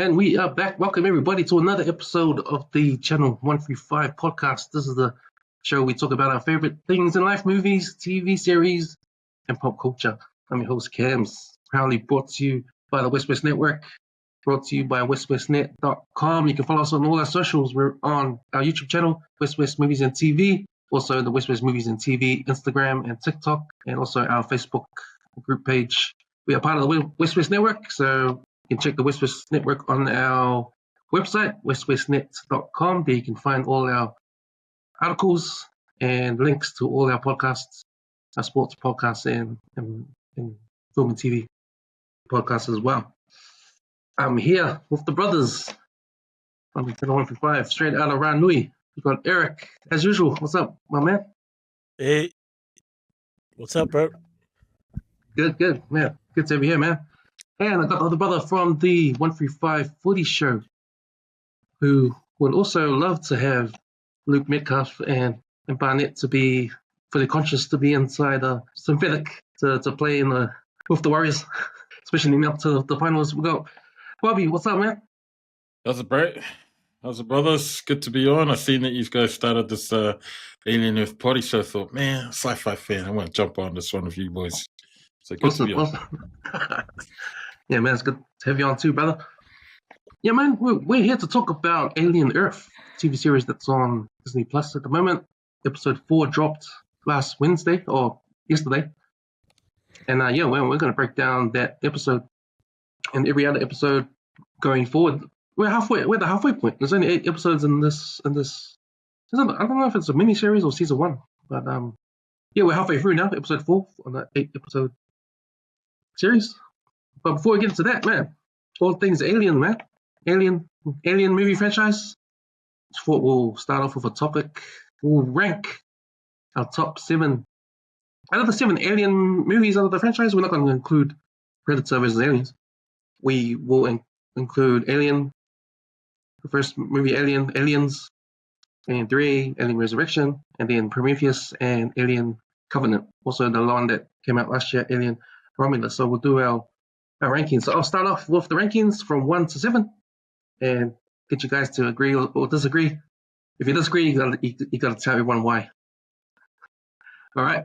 And we are back. Welcome everybody to another episode of the Channel 135 podcast. This is the show we talk about our favorite things in life, movies, TV series, and pop culture. I'm your host, Cams, proudly brought to you by the WesWes Network, brought to you by WesWesNet.com. You can follow us on all our socials. We're on our YouTube channel, WesWes Movies and TV, also the WesWes Movies and TV Instagram and TikTok, and also our Facebook group page. We are part of the WesWes Network, so you can check the WesWes Network on our website, WesWesNet.com. There you can find all our articles and links to all our podcasts, our sports podcasts, and film and TV podcasts as well. I'm here with the brothers on the Channel 135, straight out of Ranui. We've got Eric, as usual. What's up, my man? Hey. What's up, bro? Good, man. Good to have you here, man. And I got the other brother from the 135 Footy Show, who would also love to have Luke Metcalf and Barnett to be fully conscious to be inside a synthetic to play with the Warriors, especially up to the finals. We got Bobby. What's up, man? How's it, bro? How's it, brothers? Good to be on. I seen that you guys started this Alien Earth party show. I thought, man, sci-fi fan, I want to jump on this one with you boys. So good to be on. Yeah, man, it's good to have you on too, brother. Yeah, man, we're here to talk about Alien Earth, TV series that's on Disney Plus at the moment. Episode 4 dropped last Wednesday or yesterday. And yeah, we're going to break down that episode and every other episode going forward. We're at the halfway point. There's only 8 episodes in this. I don't know if it's a mini series or season 1, but yeah, we're halfway through now, episode 4 on that 8 episode series. But before we get into that, man, all things Alien, man. Alien movie franchise. Just thought we'll start off with a topic. We'll rank our top 7. Out of the 7 Alien movies out of the franchise, we're not going to include Predator vs. Aliens. We will include Alien, the first movie Aliens, Alien 3, Alien Resurrection, and then Prometheus and Alien Covenant. Also the one that came out last year, Alien Romulus. So we'll do our rankings. So I'll start off with the rankings from 1 to 7 and get you guys to agree or disagree. If you disagree, you gotta tell everyone why. All right.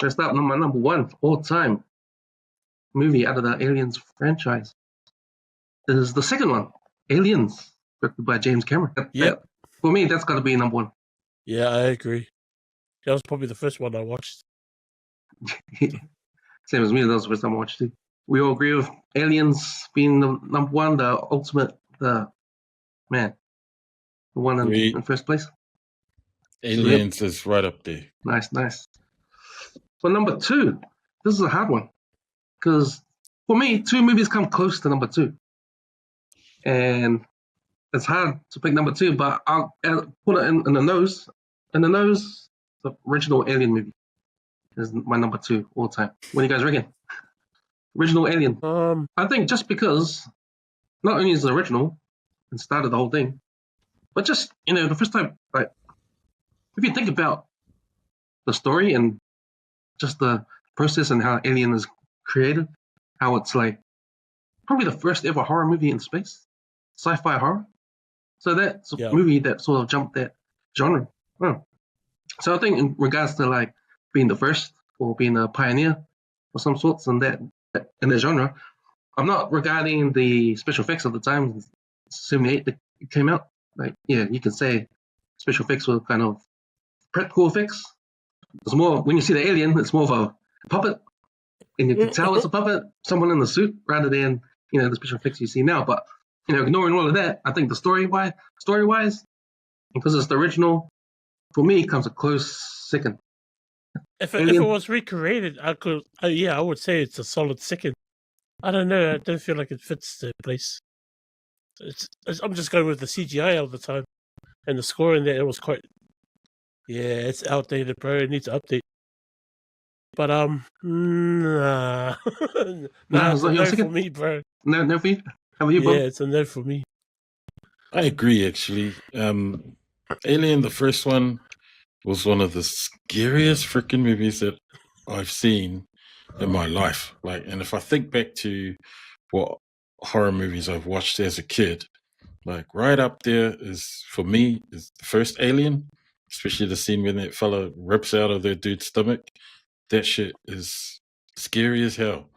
First up, number 1 all-time movie out of the Aliens franchise is the second one, Aliens, directed by James Cameron. For me, that's got to be number 1. Yeah, I agree. That was probably the first one I watched. Same as me, that was the first time I watched it. We all agree with Aliens being the number 1, the ultimate, the one in first place. Aliens is right up there. Nice. For number 2, this is a hard one because for me, 2 movies come close to number 2, and it's hard to pick number 2. But I'll put it in the nose. In the nose, the original Alien movie is my number 2 all time. What do you guys reckon? Original Alien. I think just because not only is it original and started the whole thing, but just, the first time, like, if you think about the story and just the process and how Alien is created, how it's like probably the first ever horror movie in space, sci-fi horror. So that's a movie that sort of jumped that genre. So I think in regards to like being the first or being a pioneer of some sorts in that genre, I'm not regarding the special effects of the time, 78 that it came out. Like, yeah, you can say special effects were kind of practical effects. It's more, when you see the alien, it's more of a puppet, and you can tell it's a puppet, someone in the suit, rather than, the special effects you see now. But, ignoring all of that, I think the story-wise, because it's the original, for me, it comes a close second. If it was recreated, I would say it's a solid second. I don't know. I don't feel like it fits the place. I'm just going with the CGI all the time, and the score in there, it was quite. Yeah, it's outdated, bro. It needs to update. But nah, it's a no for me, bro. No for you. How about you, Bob? Yeah, it's a no for me. I agree, actually. Alien, the first one, was one of the scariest freaking movies that I've seen in my life. Like, and if I think back to what horror movies I've watched as a kid. Like right up there is for me is the first Alien, especially the scene when that fella rips out of that dude's stomach. That shit is scary as hell.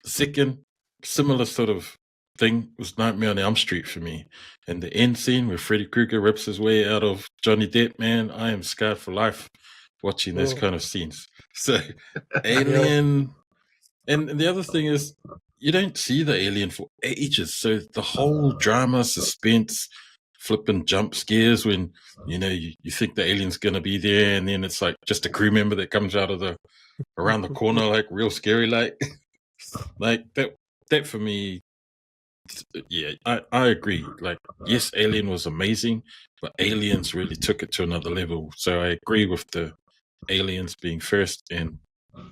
The second, similar sort of thing was Nightmare on Elm Street for me. And the end scene where Freddy Krueger rips his way out of Johnny Depp, man, I am scarred for life watching those kind of scenes. So, Alien. And the other thing is, you don't see the alien for ages. So the whole drama, suspense, flipping jump scares when, you think the alien's going to be there. And then it's like just a crew member that comes out of around the corner, like real scary, like that for me. Yeah, I agree. Like, yes, Alien was amazing, but Aliens really took it to another level. So I agree with the Aliens being first and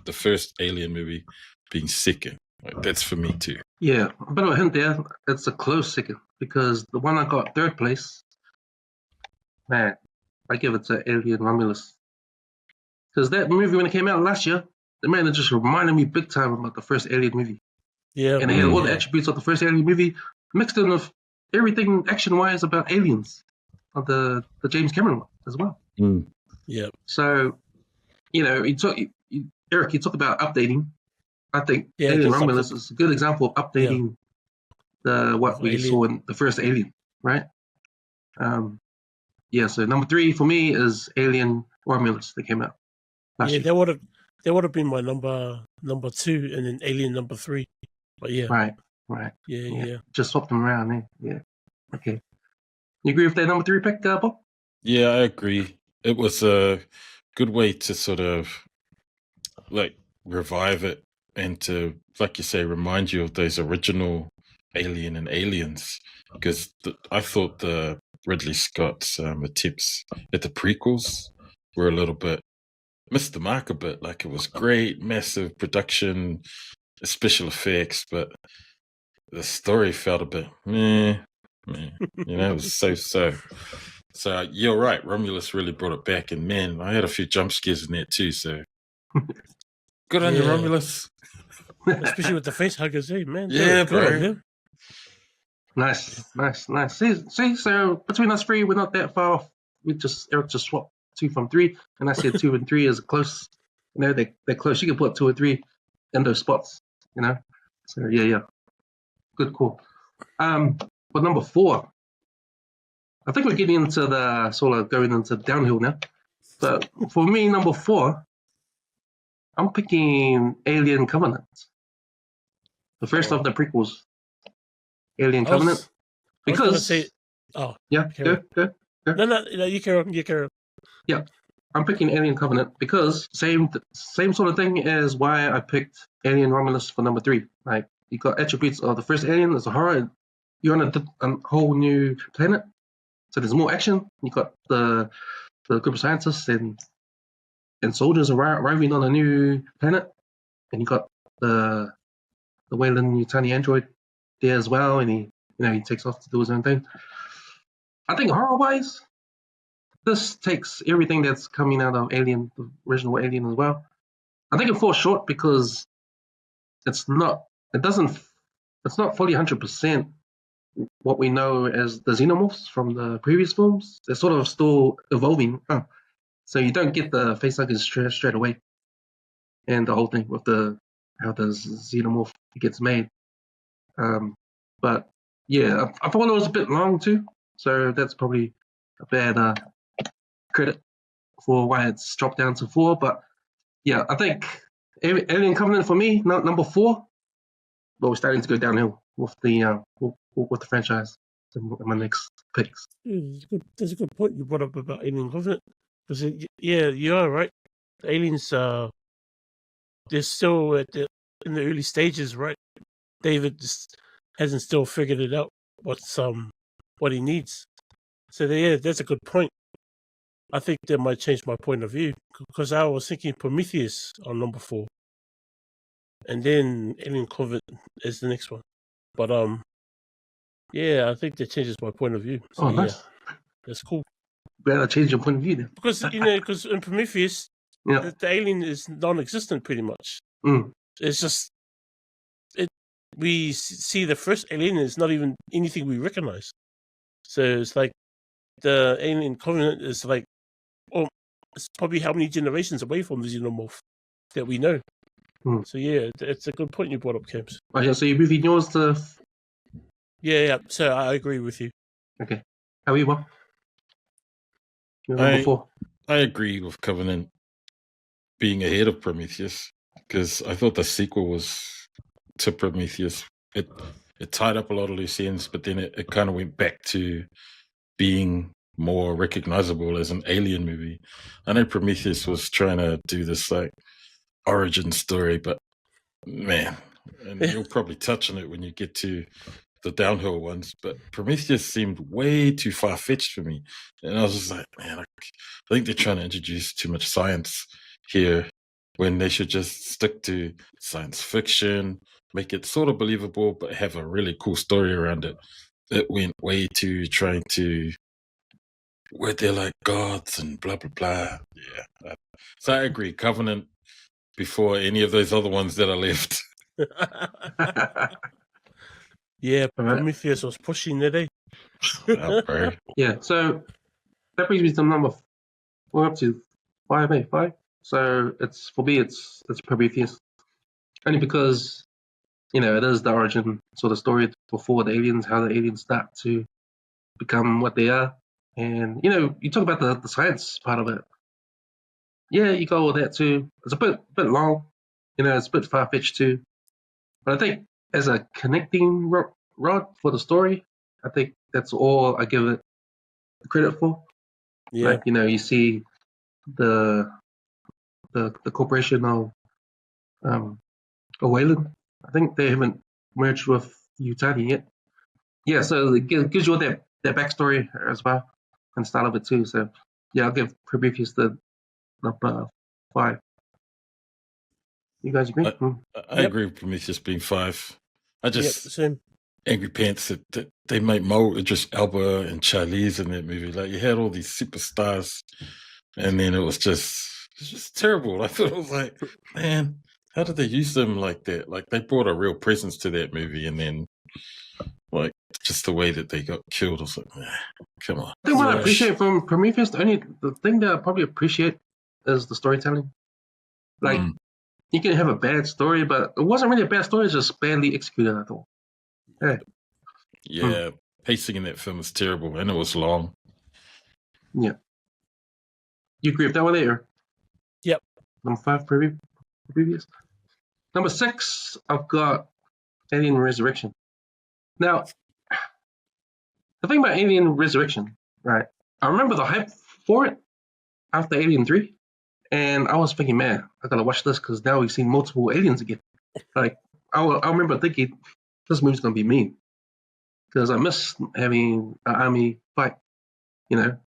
the first Alien movie being second. Like, that's for me too. Yeah, a bit of a hint there. It's a close second because the one I got third place, man, I give it to Alien Romulus. Because that movie, when it came out last year, the man, it just reminded me big time about the first Alien movie. Yeah. And it had all the attributes of the first Alien movie mixed in with everything action-wise about aliens of the James Cameron one as well. Yeah. So, Eric, you talk about updating. I think Alien Romulus is a good example of updating what we saw in the first Alien, right? So number 3 for me is Alien Romulus that came out last year. That would have been my number 2 and then Alien number 3. But yeah. Right. Yeah. Just swapped them around, eh? Yeah. Okay. You agree with that number 3 pick, Bob? Yeah, I agree. It was a good way to sort of like revive it and to, like you say, remind you of those original Alien and Aliens. Because I thought the Ridley Scott's attempts at the prequels were a little bit missed the mark a bit. Like, it was great, massive production, special effects, but the story felt a bit meh. It was so. So you're right, Romulus really brought it back, and man, I had a few jump scares in there too. So good on you, Romulus. Especially with the face huggers, man. Yeah, bro. Nice. See, so between us 3, we're not that far off. Eric just swapped 2 from 3, and I said 2 and 3 is close. They're close. You can put 2 or 3 in those spots. So yeah. Good call. But number 4, I think we're getting into the sort of going into downhill now. But for me, number 4, I'm picking Alien Covenant, the first of the prequels. Alien Covenant, because go. No, you carry on. Yeah, I'm picking Alien Covenant because same sort of thing as why I picked Alien Romulus for number 3. Like, you got attributes of the first Alien as a horror. You're on a whole new planet, so there's more action. You got the group of scientists and soldiers arriving on a new planet, and you got the Wayland new tiny android there as well, and he takes off to do his own thing. I think horror-wise, this takes everything that's coming out of Alien, the original Alien as well. I think it falls short because it's not fully 100% what we know as the xenomorphs from the previous films. They're sort of still evolving. So you don't get the facehuggers straight away. And the whole thing with how the xenomorph gets made. But yeah, I thought it was a bit long too. So that's probably a bad credit for why it's dropped down to 4. But yeah, I think Alien Covenant for me, number 4. But we're starting to go downhill with the franchise in my next picks. That's a good point you brought up about Alien Covenant. Because you are right. The aliens, they're still in the early stages, right? David just hasn't still figured it out what he needs. So that's a good point. I think that might change my point of view because I was thinking Prometheus on number 4, and then Alien Covenant is the next one. But I think that changes my point of view. So, nice. That's cool. Better change your point of view then. Because in Prometheus, the alien is non-existent pretty much. It's just we see the first alien is not even anything we recognize. So it's like the alien covenant is like, it's probably how many generations away from the xenomorph that we know. So yeah, it's a good point you brought up, James. Oh yeah, so you're moving yours to... Yeah. So I agree with you. Okay. How are you, Bob? You're number 4. I agree with Covenant being ahead of Prometheus because I thought the sequel was to Prometheus. It tied up a lot of loose ends, but then it kind of went back to being more recognizable as an alien movie. I know Prometheus was trying to do this like origin story, but man, and you'll probably touch on it when you get to the downhill ones, but Prometheus seemed way too far-fetched for me. And I was just like, man, I think they're trying to introduce too much science here when they should just stick to science fiction, make it sort of believable, but have a really cool story around it. It went way too trying to where they're like gods and blah, blah, blah. Yeah. So I agree. Covenant before any of those other ones that are left. Yeah, Prometheus was pushing it, eh? Yeah, so that brings me to number 4 up to 5, eh? 5. So it's for me, it's Prometheus, only because it is the origin sort of story before the aliens, how the aliens start to become what they are, and you talk about the science part of it. Yeah, you got all that too. It's a bit long, it's a bit far fetched too, but I think as a connecting rod for the story, I think that's all I give it the credit for. Yeah, like you see the corporation of Wayland. I think they haven't merged with Utani yet. Yeah, so it gives you all that backstory as well and start of it too. So yeah, I'll give Prometheus the number 5. You guys agree? I agree with Prometheus being 5. I just same. Angry Pants that they made Mo Idris Elba and Charlize in that movie. Like you had all these superstars, and then it was just terrible. I thought it was like, man, how did they use them like that? Like they brought a real presence to that movie, and then like just the way that they got killed. I was like, man, come on. The thing what I appreciate from Prometheus, the thing that I probably appreciate is the storytelling. Like you can have a bad story, but it wasn't really a bad story. It's just badly executed, I thought. Yeah, pacing in that film was terrible, and it was long. Yeah. You agree with that one later? Yep. Number 5, Prometheus. Number 6, I've got Alien Resurrection. Now, the thing about Alien Resurrection, right? I remember the hype for it after Alien 3, and I was thinking, man, I gotta watch this because now we've seen multiple aliens again. Like, I remember thinking, this movie's gonna be me because I miss having an army fight,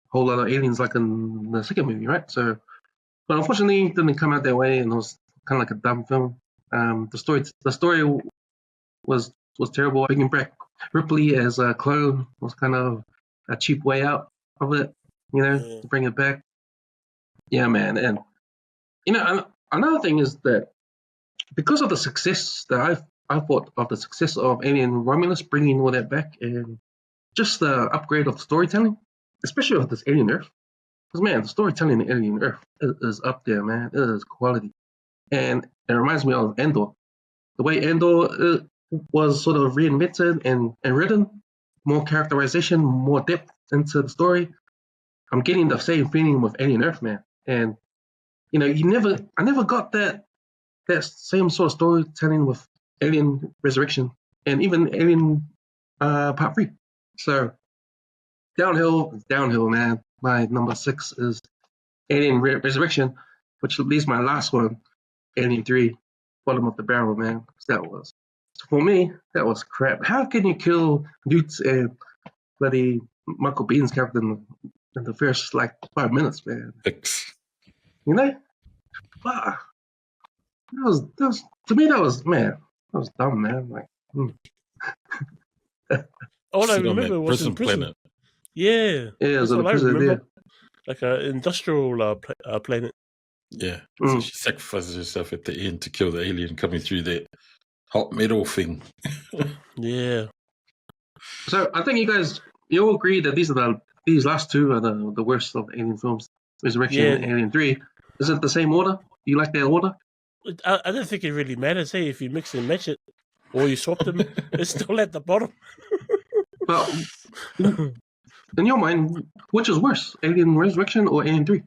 whole lot of aliens like in the second movie, right? So, but unfortunately, it didn't come out that way, and it was kind of like a dumb film. The story was terrible. Bringing back Ripley as a clone was kind of a cheap way out of it, to bring it back. Yeah, man, and another thing is that because of the success that I thought of the success of Alien Romulus, bringing all that back, and just the upgrade of storytelling, especially with this Alien Earth. Because, man, the storytelling in Alien Earth is up there, man. It is quality. And it reminds me of Endor. The way Endor was sort of reinvented and written, more characterization, more depth into the story. I'm getting the same feeling with Alien Earth, man. And, I never got that same sort of storytelling with Alien Resurrection and even Alien Part 3. So, downhill, man. My number 6 is Alien Resurrection, which leaves my last one, Alien 3, bottom of the barrel, man. For me, that was crap. How can you kill Newt and bloody Michael Bean's character in the first 5 minutes, man? Wow. That was to me. That was dumb, man. All I remember was in prison. Planet. Yeah, it was a prison. Yeah. Like an industrial planet. Yeah, so she sacrifices herself at the end to kill the alien coming through there. hot metal thing. Yeah. So I think you all agree that these last two are the worst of the Alien films, Resurrection and Alien 3. Is it the same order? Do you like that order? I don't think it really matters. Hey, if you mix and match it, or you swap them, it's still at the bottom. But in your mind, which is worse, Alien Resurrection or Alien 3?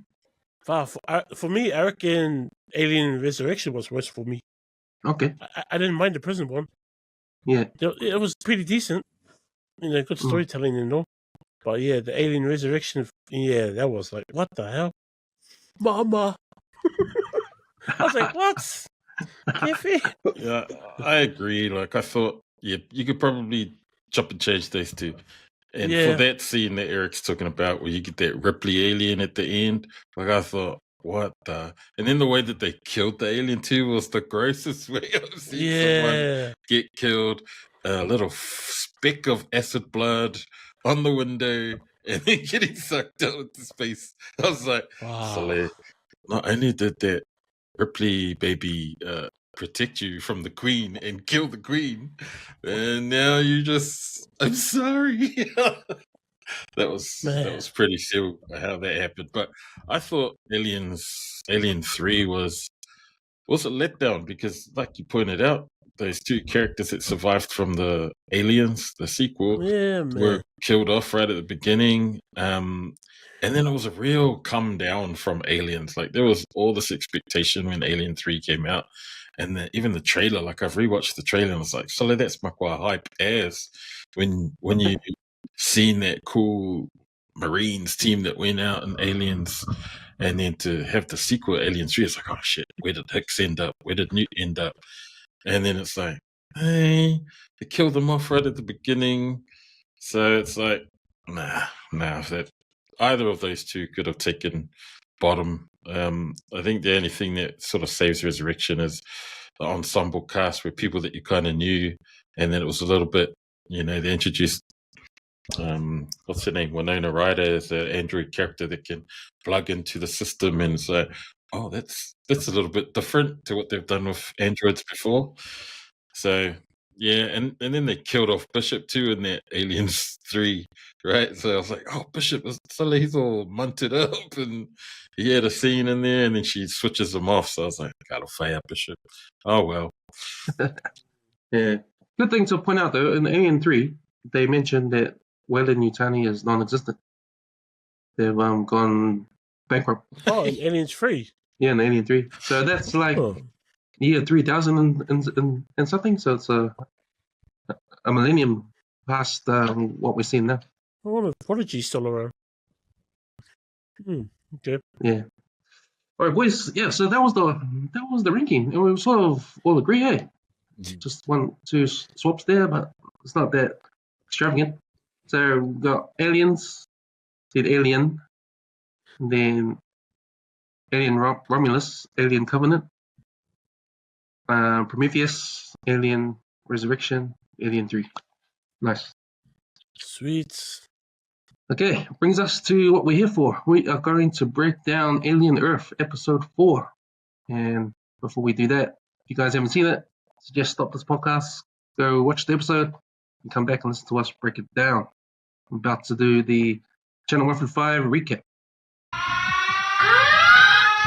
For me, I reckon Alien Resurrection was worse for me. Okay. I didn't mind the prison one. Yeah. It was pretty decent. Good storytelling and all. But yeah, the Alien Resurrection, that was like, what the hell? Mama! I was like, what? Yeah, I agree. Like, I thought, you could probably chop and change those two. And for that scene that Eric's talking about, where you get that Ripley alien at the end, like, I thought, what the? And then the way that they killed the alien too was the grossest way I've seen someone get killed. A little speck of acid blood on the window, and then getting sucked out into space. I was like, wow. Not only did that Ripley baby protect you from the Queen and kill the Queen, and now you just, I'm sorry. That was pretty silly how that happened. But I thought Alien 3 was a letdown because, like you pointed out, those two characters that survived from the Aliens, the sequel, were killed off right at the beginning. And then it was a real come down from Aliens. Like, there was all this expectation when Alien 3 came out. And even the trailer, like, I've rewatched the trailer and I was like, so that's my hype as when you seen that cool Marines team that went out in Aliens, and then to have the sequel Alien 3, it's like, oh shit, where did Hicks end up? Where did Newt end up? And then it's like, hey, they killed them off right at the beginning. So it's like, nah, that either of those two could have taken bottom. I think the only thing that sort of saves Resurrection is the ensemble cast with people that you kind of knew, and then it was a little bit, they introduced what's her name, Winona Ryder, as an android character that can plug into the system, and it's like, oh, that's a little bit different to what they've done with androids before. So yeah, and then they killed off Bishop too in that Aliens 3, right? So I was like, oh, Bishop, suddenly he's all munted up, and he had a scene in there, and then she switches him off. So I was like, gotta fire Bishop. Oh well. Yeah. Good thing to point out though, in Alien 3, they mentioned that Weyland-Yutani is non-existent. They've gone bankrupt. Oh, in Aliens 3? Yeah, in Alien 3. So that's like year 3000 and something. So it's a millennium past what we're seeing now. I wonder if Prodigy's still around. Okay. Yeah. All right, boys. Yeah, so that was the ranking, and we sort of all agree, hey? Just 1-2 swaps there, but it's not that extravagant. So we got Aliens, did Alien, and then Alien Romulus, Alien Covenant, Prometheus, Alien Resurrection, Alien 3. Nice. Sweet. Okay, brings us to what we're here for. We are going to break down Alien Earth, Episode 4. And before we do that, if you guys haven't seen it, suggest stop this podcast, go watch the episode, and come back and listen to us break it down. I'm about to do the Channel 1 through 5 recap.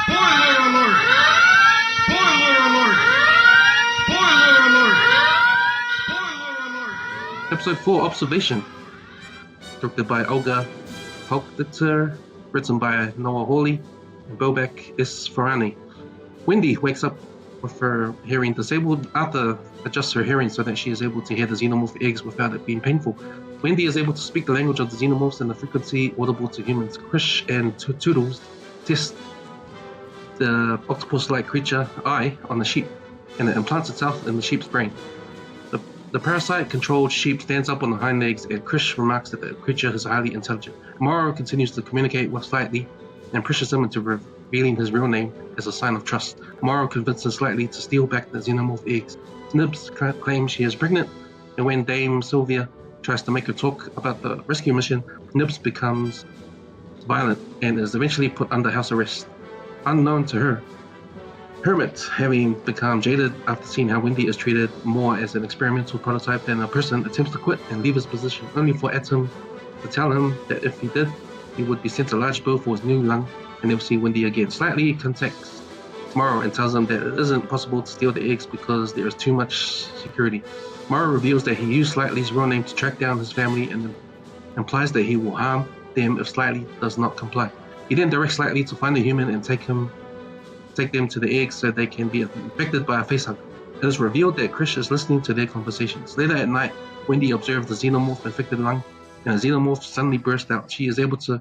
Spoiler alert! Spoiler alert! Spoiler alert! Spoiler alert! Episode 4, Observation. Directed by Olga Halkditzer, written by Noah Hawley, and Bobek Isfarani. Wendy wakes up with her hearing disabled. Arthur adjusts her hearing so that she is able to hear the xenomorph eggs without it being painful. Wendy is able to speak the language of the xenomorphs and the frequency audible to humans. Krish and Toodles test the octopus-like creature eye on the sheep, and it implants itself in the sheep's brain. The parasite-controlled sheep stands up on the hind legs, and Krish remarks that the creature is highly intelligent. Morrow continues to communicate with Slightly and pushes him into revealing his real name as a sign of trust. Morrow convinces Slightly to steal back the xenomorph eggs. Nibs claims she is pregnant, and when Dame Sylvia tries to make her talk about the rescue mission, Nibs becomes violent and is eventually put under house arrest. Unknown to her, Hermit, having become jaded after seeing how Wendy is treated more as an experimental prototype than a person, attempts to quit and leave his position, only for Atom to tell him that if he did, he would be sent a large bill for his new lung and never see Wendy again. Slightly contacts Morrow and tells him that it isn't possible to steal the eggs because there is too much security. Morrow reveals that he used Slightly's real name to track down his family and implies that he will harm them if Slightly does not comply. He then directs Slightly to find a human and take them to the eggs so they can be infected by a facehugger. It is revealed that Krish is listening to their conversations. Later at night, Wendy observes the xenomorph infected lung, and a xenomorph suddenly bursts out. She is able to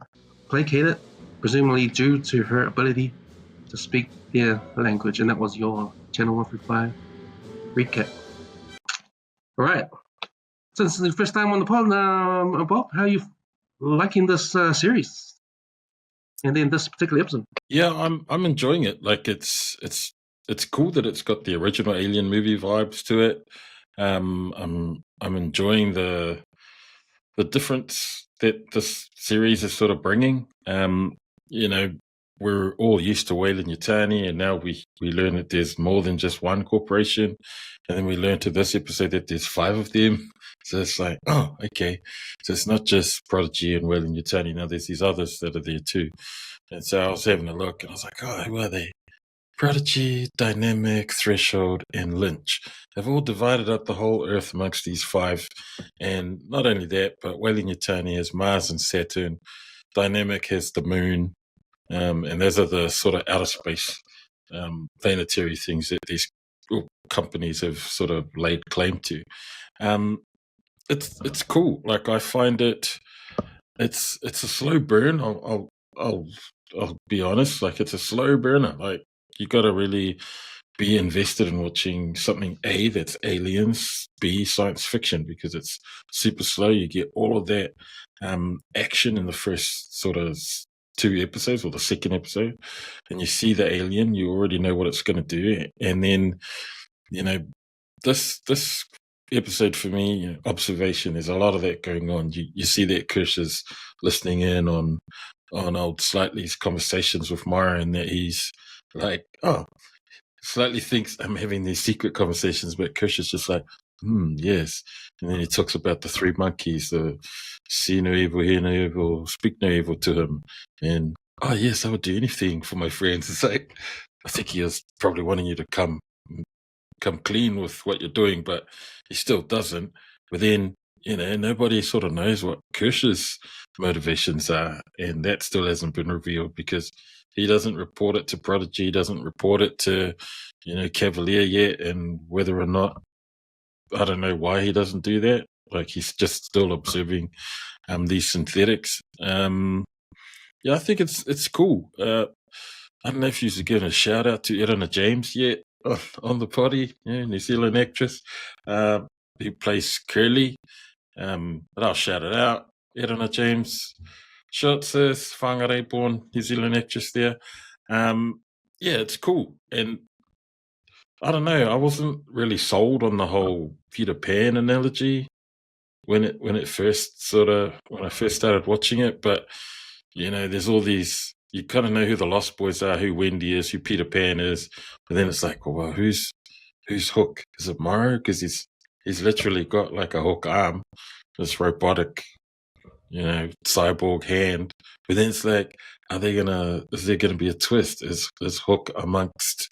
placate it, presumably due to her ability to speak their language. And that was your Channel 135 recap. All right. So this is the first time on the pod, Bob. How are you liking this series? And then this particular episode. Yeah, I'm enjoying it. Like it's cool that it's got the original Alien movie vibes to it. I'm enjoying the difference that this series is sort of bringing. You know, we're all used to Weyland-Yutani, and now we learn that there's more than just one corporation, and then we learn to this episode that there's 5 of them. So it's like, oh, okay. So it's not just Prodigy and Weyland-Yutani. Now there's these others that are there too. And so I was having a look, and I was like, oh, who are they? Prodigy, Dynamic, Threshold, and Lynch. They've all divided up the whole Earth amongst these 5. And not only that, but Weyland-Yutani has Mars and Saturn. Dynamic has the Moon. And those are the sort of outer space planetary things that these companies have sort of laid claim to. It's cool. Like, I find it's a slow burn. I'll be honest. Like, it's a slow burner. Like, you got to really be invested in watching something A, that's aliens, B, science fiction, because it's super slow. You get all of that action in the first sort of 2 episodes or the second episode, and you see the alien, you already know what it's going to do. And then, you know, this episode for me, observation, there's a lot of that going on. You see that Krish is listening in on old Slightly's conversations with Mara, and that he's like, oh, Slightly thinks I'm having these secret conversations, but Krish is just like, yes. And then he talks about the 3 monkeys, the see no evil, hear no evil, speak no evil to him. And, oh, yes, I would do anything for my friends. It's like, I think he was probably wanting you to come clean with what you're doing, but he still doesn't. But then, you know, nobody sort of knows what Krish's motivations are, and that still hasn't been revealed because he doesn't report it to Prodigy, he doesn't report it to, you know, Cavalier yet, and whether or not, I don't know why he doesn't do that. Like, he's just still observing these synthetics. Yeah, I think it's cool. I don't know if you've given a shout out to Erina James yet on the potty, New Zealand actress who plays Curly. But I'll shout it out. Erina James, short sis, whangarei born New Zealand actress there. Yeah, it's cool. And I don't know, I wasn't really sold on the whole Peter Pan analogy when I first started watching it, but you know, there's all these, you kind of know who the Lost Boys are, who Wendy is, who Peter Pan is, but then it's like, well, who's Hook? Is it Morrow? Because he's literally got like a Hook arm, this robotic, you know, cyborg hand. But then it's like, is there gonna be a twist? Is Hook amongst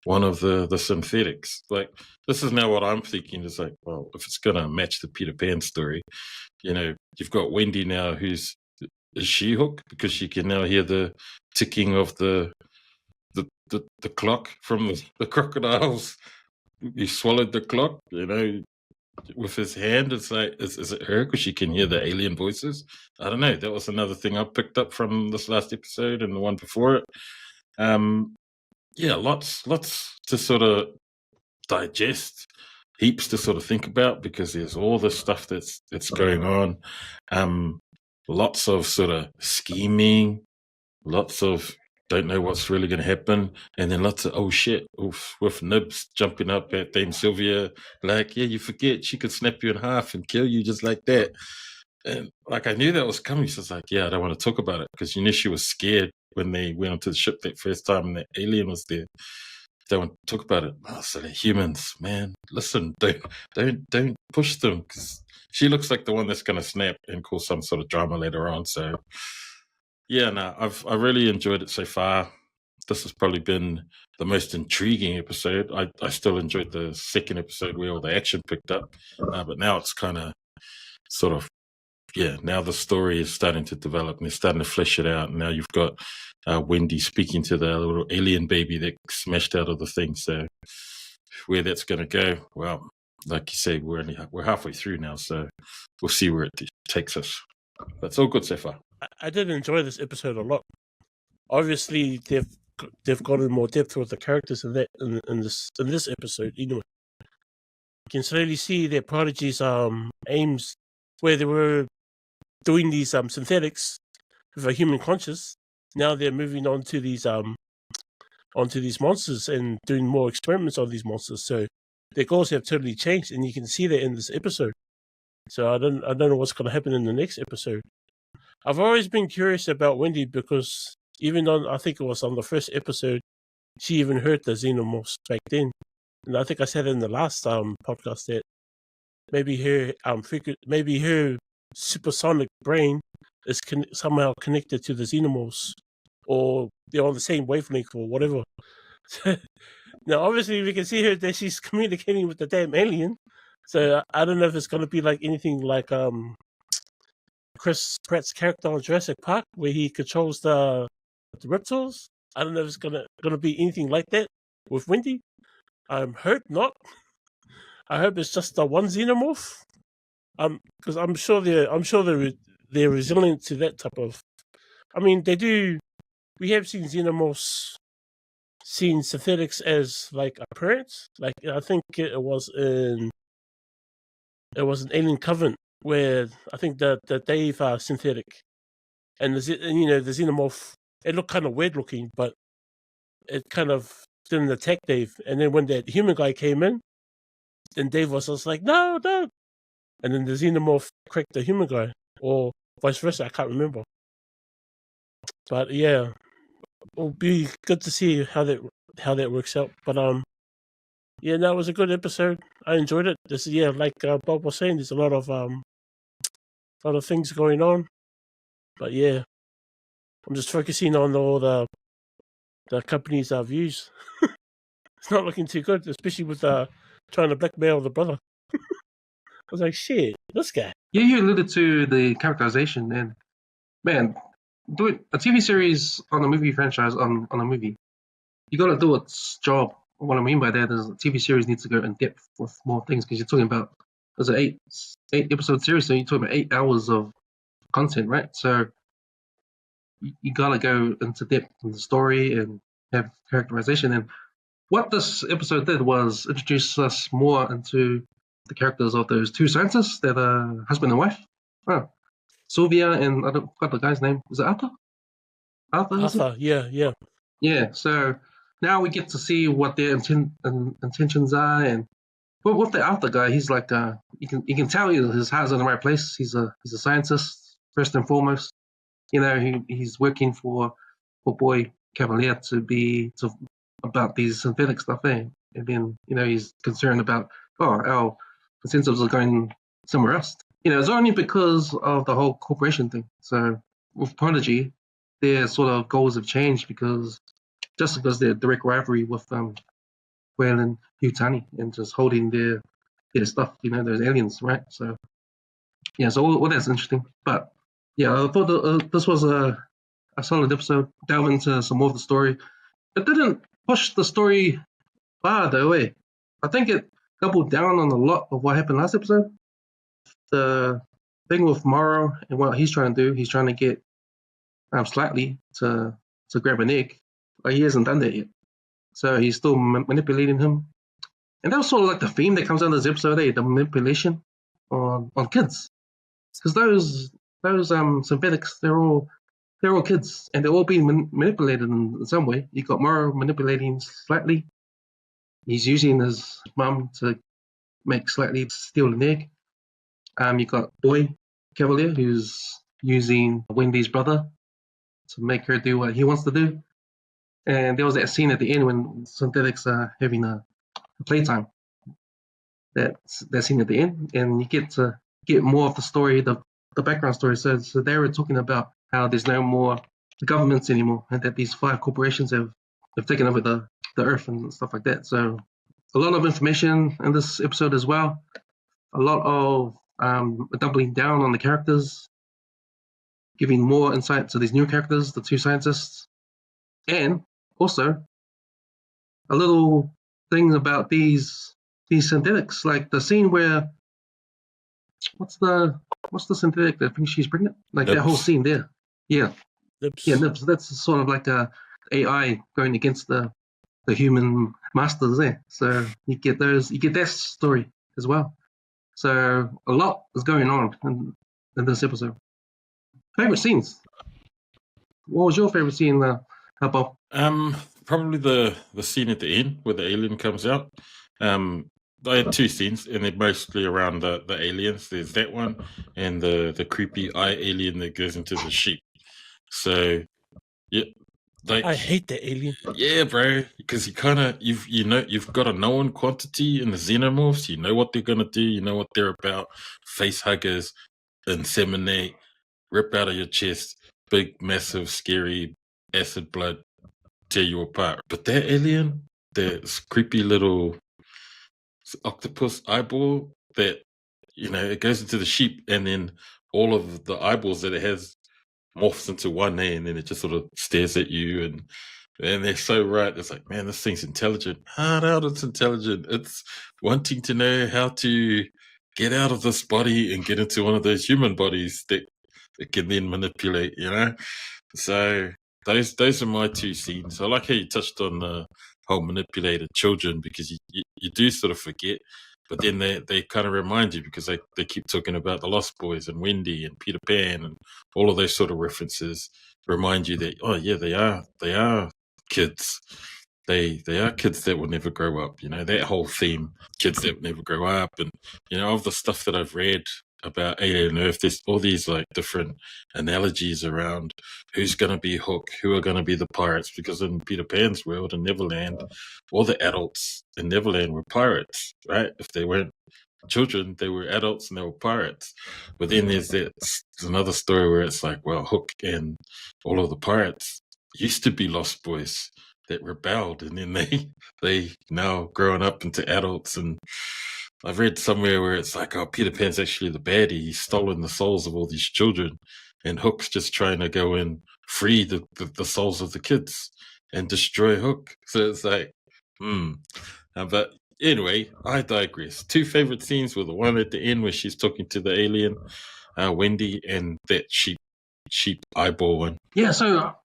one of the synthetics? Like, this is now what I'm thinking. Is like, well, if it's gonna match the Peter Pan story, you know, you've got Wendy now, is she Hook because she can now hear the ticking of the clock from the crocodiles. He swallowed the clock, you know, with his hand. It's like, is it her because she can hear the alien voices? I don't know. That was another thing I picked up from this last episode and the one before it. Yeah, lots to sort of digest, heaps to sort of think about, because there's all this stuff that's going on. Lots of sort of scheming, lots of don't know what's really going to happen, and then lots of oh shit, with Nibs jumping up at Dame Sylvia, like, yeah, you forget she could snap you in half and kill you just like that. And like, I knew that was coming, so I was like, yeah, I don't want to talk about it, because you knew she was scared when they went onto the ship that first time and that alien was there. don't talk about it. Oh, so they're humans, man. Listen, don't push them, because she looks like the one that's going to snap and cause some sort of drama later on. So yeah, no, I really enjoyed it so far. This has probably been the most intriguing episode. I still enjoyed the second episode where all the action picked up, but now it's kind of sort of, yeah, now the story is starting to develop and they're starting to flesh it out. And now you've got Wendy speaking to the little alien baby that smashed out of the thing. So where that's going to go, well, like you say, we're halfway through now, so we'll see where it takes us. But it's all good so far. I did enjoy this episode a lot. Obviously, they've gotten more depth with the characters in this episode. Anyway, you can slowly see their prodigy's aims, where they were doing these synthetics with a human conscious. Now they're moving on to these monsters and doing more experiments on these monsters. So their goals have totally changed, and you can see that in this episode. So I don't know what's going to happen in the next episode. I've always been curious about Wendy because even on, I think it was on the first episode, she even heard the xenomorphs back then, and I think I said in the last podcast that maybe her supersonic brain is somehow connected to the xenomorphs, or they're on the same wavelength or whatever. Now, obviously, we can see her that she's communicating with the damn alien. So I don't know if it's going to be like anything like Chris Pratt's character on Jurassic Park, where he controls the reptiles. I don't know if it's gonna be anything like that with Wendy. I hope not. I hope it's just the one xenomorph. Because I'm sure they're resilient to that type of. I mean, they do. We have seen xenomorphs, seen synthetics as like appearance. Like I think it was an Alien Covenant where I think the Dave are synthetic, and the xenomorph. It looked kind of weird looking, but it kind of didn't attack Dave. And then when that human guy came in, then Dave was just like, no. And then the xenomorph cracked the human guy, or vice versa. I can't remember. But yeah, it'll be good to see how that works out. But yeah, that was a good episode. I enjoyed it. Like Bob was saying, there's a lot of things going on. But yeah, I'm just focusing on all the company's views. It's not looking too good, especially with trying to blackmail the brother. I was like, shit, this guy. Yeah, you alluded to the characterization, and man, doing a TV series on a movie franchise on a movie, you got to do its job. What I mean by that is the TV series needs to go in depth with more things, because you're talking about there's an eight episode series, so you're talking about 8 hours of content, right? So you gotta go into depth in the story and have characterization. And what this episode did was introduce us more into the characters of those two scientists that are husband and wife. Oh, Sylvia and I forgot the guy's name. Was it Arthur? Arthur, yeah. Yeah. So now we get to see what their intentions are, and with the Arthur guy, he's like you can tell his heart's in the right place. He's a scientist first and foremost. He's working for Boy Cavalier about these synthetic stuff, and then he's concerned about our incentives are going somewhere else. It's only because of the whole corporation thing. So with Prodigy, their sort of goals have changed because their direct rivalry with Whale and Yutani, and just holding their stuff, those aliens, right? So yeah, so all that's interesting. But yeah, I thought this was a solid episode. Delve into some more of the story. It didn't push the story far though. I think it doubled down on a lot of what happened last episode. The thing with Morrow and what he's trying to do, he's trying to get Slightly to grab an egg. But he hasn't done that yet. So he's still manipulating him. And that was sort of like the theme that comes out of this episode, the manipulation on kids. Because those synthetics, they're all kids, and they're all being manipulated in some way. You got Morrow manipulating Slightly. He's using his mum to make Slightly steal an egg. You got Boy Cavalier, who's using Wendy's brother to make her do what he wants to do. And there was that scene at the end when synthetics are having a playtime. That scene at the end, and you get to get more of the story, the background story. So they were talking about how there's no more governments anymore, and that these 5 corporations have taken over the earth and stuff like that. So a lot of information in this episode as well. A lot of doubling down on the characters, giving more insight to these new characters, the 2 scientists, and also a little thing about these synthetics, like the scene where what's the synthetic that thinks she's pregnant? Like that whole scene there. Yeah. Nips. Yeah, Nips. That's sort of like a AI going against the human masters there. So you get that story as well. So a lot is going on in this episode. Favorite scenes? What was your favorite scene, Bob? Probably the scene at the end where the alien comes out. I had 2 scenes, and they're mostly around the aliens. There's that one, and the creepy eye alien that goes into the sheep. So, yeah, like I hate the alien. Yeah, bro, because you've got a known quantity in the xenomorphs. You know what they're gonna do. You know what they're about. Face huggers, inseminate, rip out of your chest, big, massive, scary acid blood, tear you apart. But that alien, that creepy little octopus eyeball that it goes into the sheep, and then all of the eyeballs that it has morphs into one, and then it just sort of stares at you, and they're so right. It's like, man, this thing's intelligent. How out it's intelligent. It's wanting to know how to get out of this body and get into one of those human bodies that it can then manipulate, So those are my 2 scenes. I like how you touched on the whole manipulated children, because you do sort of forget, but then they kind of remind you, because they keep talking about the Lost Boys and Wendy and Peter Pan and all of those sort of references remind you that, oh yeah, they are kids. They are kids that will never grow up. That whole theme, kids that will never grow up, and of the stuff that I've read about Alien Earth, there's all these like different analogies around who's going to be Hook, who are going to be the pirates, because in Peter Pan's world in Neverland, all the adults in Neverland were pirates, right? If they weren't children, they were adults and they were pirates. But then there's another story where it's like, well, Hook and all of the pirates used to be Lost Boys that rebelled, and then they now growing up into adults. And I've read somewhere where it's like, oh, Peter Pan's actually the baddie. He's stolen the souls of all these children, and Hook's just trying to go and free the souls of the kids and destroy Hook. So it's like, but anyway, I digress. 2 favorite scenes were the one at the end where she's talking to the alien, Wendy, and that sheep eyeball one. Yeah, so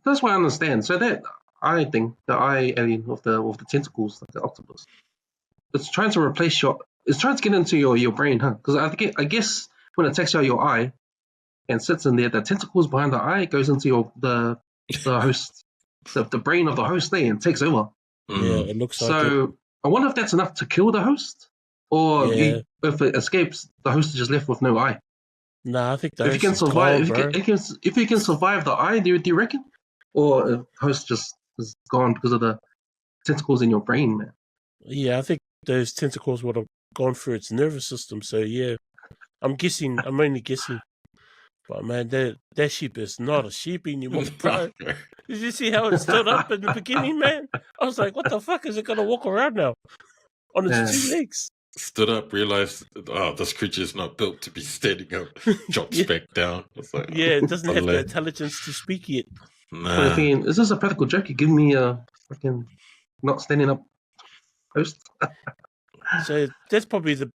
that's what I understand. So that eye thing, the eye alien with the tentacles, like the octopus, it's trying to replace it's trying to get into your brain, huh? Because I guess when it takes out your eye and sits in there, the tentacles behind the eye goes into the host, the brain of the host there, and takes over. Yeah, it looks like so. I wonder if that's enough to kill the host, or if it escapes, the host is just left with no eye. Nah, I think if you can survive, if you can survive the eye, do you reckon? Or the host just is gone because of the tentacles in your brain, man? Yeah, I think those tentacles would have gone through its nervous system. So yeah, I'm only guessing. But man, that sheep is not a sheep anymore, bro. Did you see how it stood up in the beginning, man? I was like, what the fuck is it gonna walk around now on its 2 legs? Stood up, realized, oh, this creature's not built to be standing up, drops back down. Like, it doesn't have the intelligence to speak yet. Nah. I'm thinking, is this a practical joke? You give me a fucking not standing up host? So that's probably the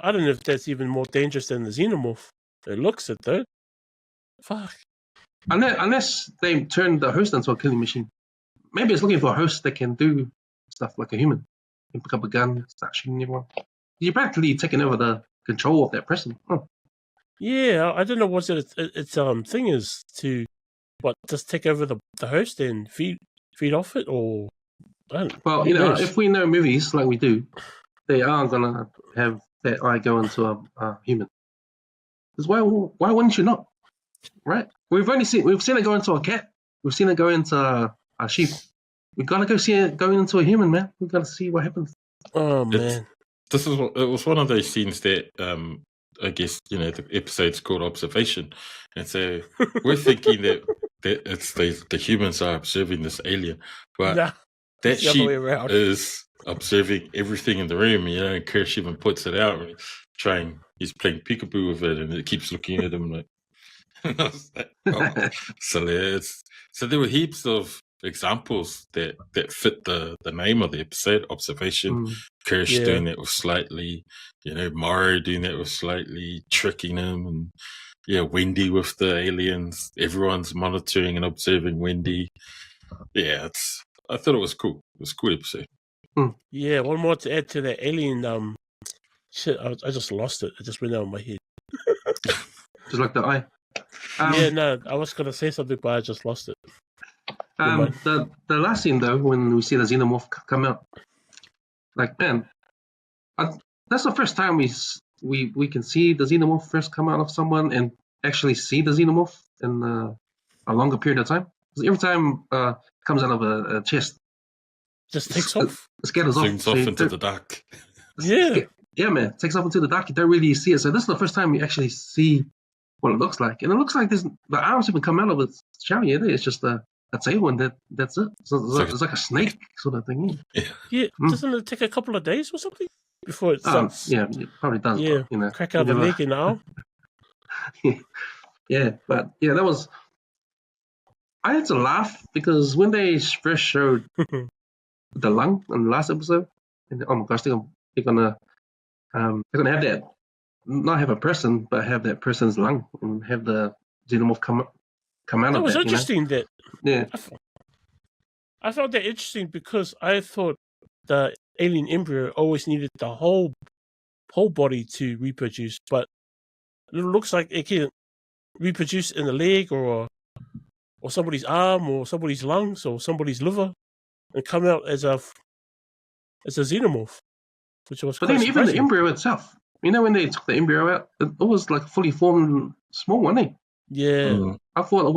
I don't know if that's even more dangerous than the xenomorph. It looks it though. Fuck. Unless they turn the host into a killing machine. Maybe it's looking for a host that can do stuff like a human. You can pick up a gun, start shooting everyone. You're practically taking over the control of that person. Huh. Yeah, I don't know what its thing is to just take over the host and feed off it, or well, if we know movies like we do, they are gonna have that eye go into a human. Because why wouldn't you not? Right? We've seen it go into a cat. We've seen it go into our sheep. We gotta go see it going into a human, man. We gotta see what happens. Oh man, it was one of those scenes that I guess the episode's called Observation, and so we're thinking that it's the humans are observing this alien, but nah, that it's the other way sheep around. is observing everything in the room. And Kirsch even puts it out and he's playing peekaboo with it, and it keeps looking at him like. And I was like, oh. So there were heaps of examples that fit the name of the episode, Observation. Kirsch doing that with slightly, Mara doing that with slightly, tricking him, and Wendy with the aliens. Everyone's monitoring and observing Wendy. Yeah, I thought it was cool. It was a cool episode. Yeah, one more to add to that alien. Shit, I just lost it. It just went out of my head. Just like the eye. No, I was gonna say something, but I just lost it. The last scene though, when we see the xenomorph come out, like man, that's the first time we can see the xenomorph first come out of someone and actually see the xenomorph in a longer period of time. Because every time it comes out of a chest, just takes off. It scatters off. Zooms off into the dark. Yeah, man, it takes off into the dark. You don't really see it. So this is the first time we actually see what it looks like, and it looks like the arms even come out of its shell. Yeah, it's just a tail, and that's it. So it's like a snake sort of thing. Yeah. Doesn't it take a couple of days or something before it starts? Yeah, it probably does. Yeah, but, crack out the leg and arm. Yeah, but that was. I had to laugh because when they first showed the lung in the last episode, and oh my gosh, they're gonna have that. Not have a person, but have that person's lung and have the xenomorph come out of that. It was interesting that. Yeah. I found that interesting because I thought the alien embryo always needed the whole body to reproduce, but it looks like it can reproduce in the leg or somebody's arm or somebody's lungs or somebody's liver and come out as a xenomorph, which was. But then even the embryo itself. When they took the embryo out, it was like a fully formed small one, eh? Yeah. I thought it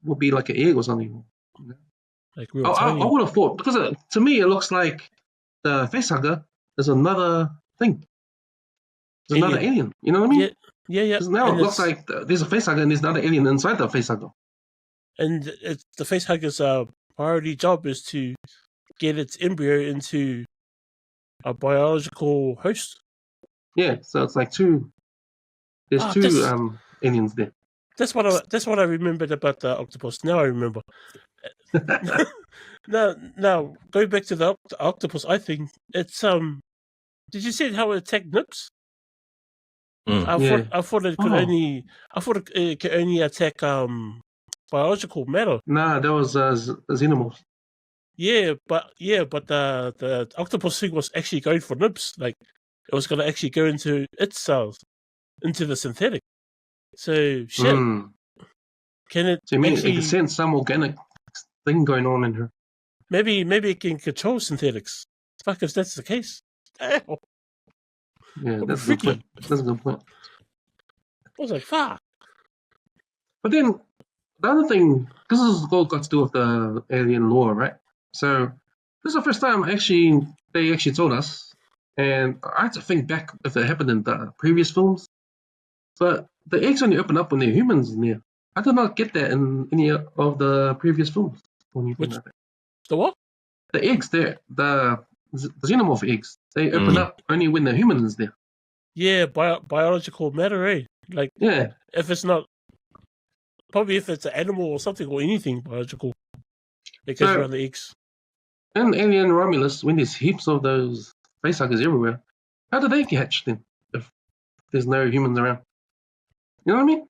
would be like an egg or something. Like I would have thought, because to me it looks like the facehugger is another thing. It's another alien. You know what I mean? Yeah. Because now it looks like there's a facehugger and there's another alien inside the facehugger. And the facehugger's priority job is to get its embryo into a biological host. Yeah, so it's like two. There's two aliens there. That's what I remembered about the octopus. Now I remember. Now going back to the octopus, I think it's Did you see how it attacked Nips? I thought it could only attack biological matter. Nah, that was xenomorph. Yeah, but the octopus thing was actually going for Nips. Like it was going to actually go into its cells, into the synthetic. So shit. Can it? So you mean it can sense some organic thing going on in her? Maybe it can control synthetics. Fuck if that's the case. Damn. Yeah, that's a good point. That's a good point. I was like, fuck. But then the other thing, this is all got to do with the alien lore, right? So this is the first time they actually told us, and I had to think back if it happened in the previous films. But the eggs only open up when they're humans in there. I did not get that in any of the previous films. The what? The eggs there, the xenomorph eggs, they open up only when the human is there. Yeah, biological matter, eh? Like, yeah. If it's not, probably if it's an animal or something or anything biological, it goes around the eggs. And Alien Romulus, when there's heaps of those facehuggers everywhere, how do they catch them if there's no humans around? You know what I mean?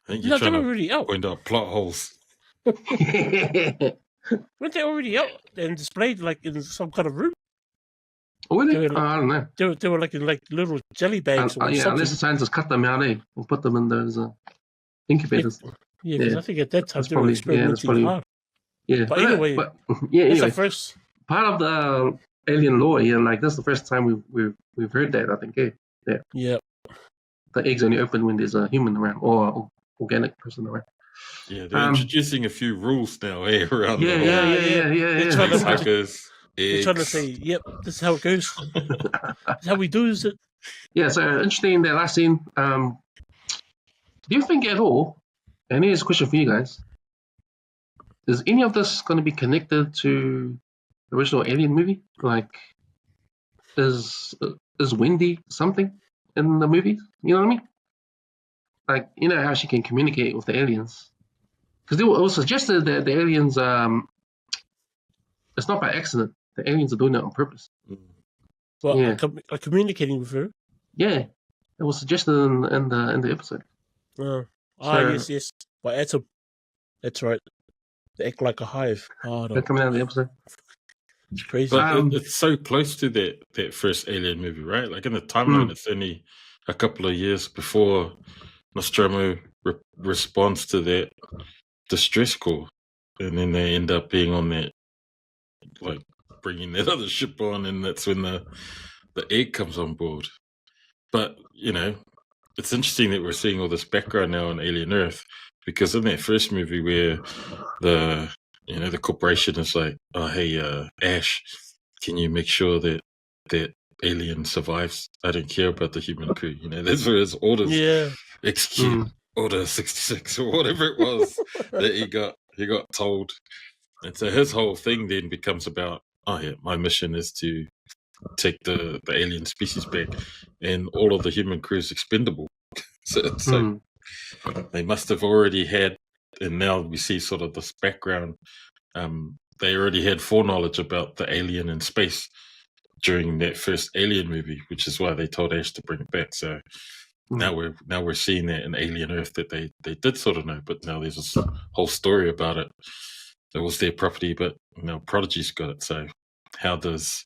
I think you're they were already out. Point out plot holes. Weren't they already out and displayed like in some kind of room? Were they? I don't know. They were like in like little jelly bags or something. Unless the scientists cut them out, and put them in those incubators. Yeah, because I think at that time they were experimenting hard. Yeah, but anyway, it's the first part of the alien lore. Yeah, like that's the first time we've heard that. I think. Yeah. The eggs only open when there's a human around or organic person around. Yeah, they're introducing a few rules now, around the whole They're trying to hackers. They're trying to say, "Yep, this is how it goes. This is how we do it." Yeah, so interesting that last scene. Do you think at all? And here's a question for you guys: is any of this going to be connected to the original Alien movie? Like, is Wendy something in the movie? You know what I mean? Like, you know how she can communicate with the aliens? Because it was suggested that the aliens, it's not by accident. The aliens are doing it on purpose. Well, Yeah. communicating with her. Yeah, it was suggested in the episode. Yes, by Atom. That's right. They act like a hive. They're coming out of the episode. It's crazy. But it's so close to that first Alien movie, right? Like in the timeline, it's only a couple of years before Nostromo responds to that distress call, and then they end up being on that, like bringing that other ship on, and that's when the egg comes on board. But you know, it's interesting that we're seeing all this background now on Alien Earth, because in that first movie where the corporation is like, oh hey, Ash, can you make sure that alien survives? I don't care about the human crew. You know, that's where his orders execute Order 66 or whatever it was that he got told. And so his whole thing then becomes about, oh yeah, my mission is to take the alien species back, and all of the human crew is expendable. So it's like they must have already had, and now we see sort of this background. They already had foreknowledge about the alien in space during that first Alien movie, which is why they told Ash to bring it back. So now we're seeing that in Alien Earth that they did sort of know, but now there's this whole story about it. It was their property, but now Prodigy's got it. So how does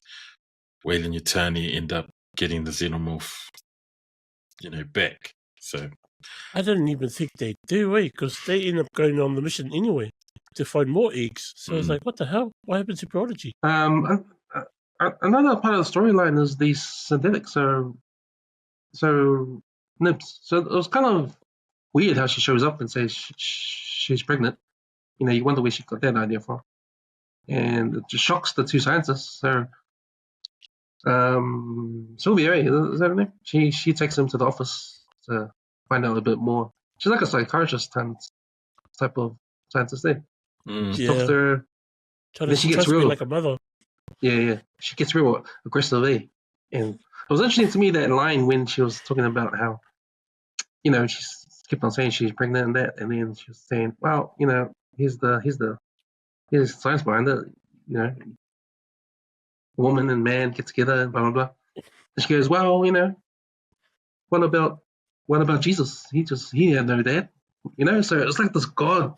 Weyland-Yutani end up getting the xenomorph, back? So I don't even think they do, because they end up going on the mission anyway to find more eggs. So it's like, what the hell? What happened to Prodigy? Another part of the storyline is these synthetics are so nibs. So it was kind of weird how she shows up and says she's pregnant. You wonder where she got that idea from, and it just shocks the two scientists. So Sylvia, is that her name? She takes him to the office to find out a bit more. She's like a psychiatrist type of scientist there. She talks to her. Then she gets real like a mother. Yeah. She gets real aggressive, And it was interesting to me that line when she was talking about how, she kept on saying she's pregnant and that, and then she was saying, well, here's the science behind it. Woman and man get together and blah blah blah. And she goes, well, what about Jesus? He had no dad. So it's like this God,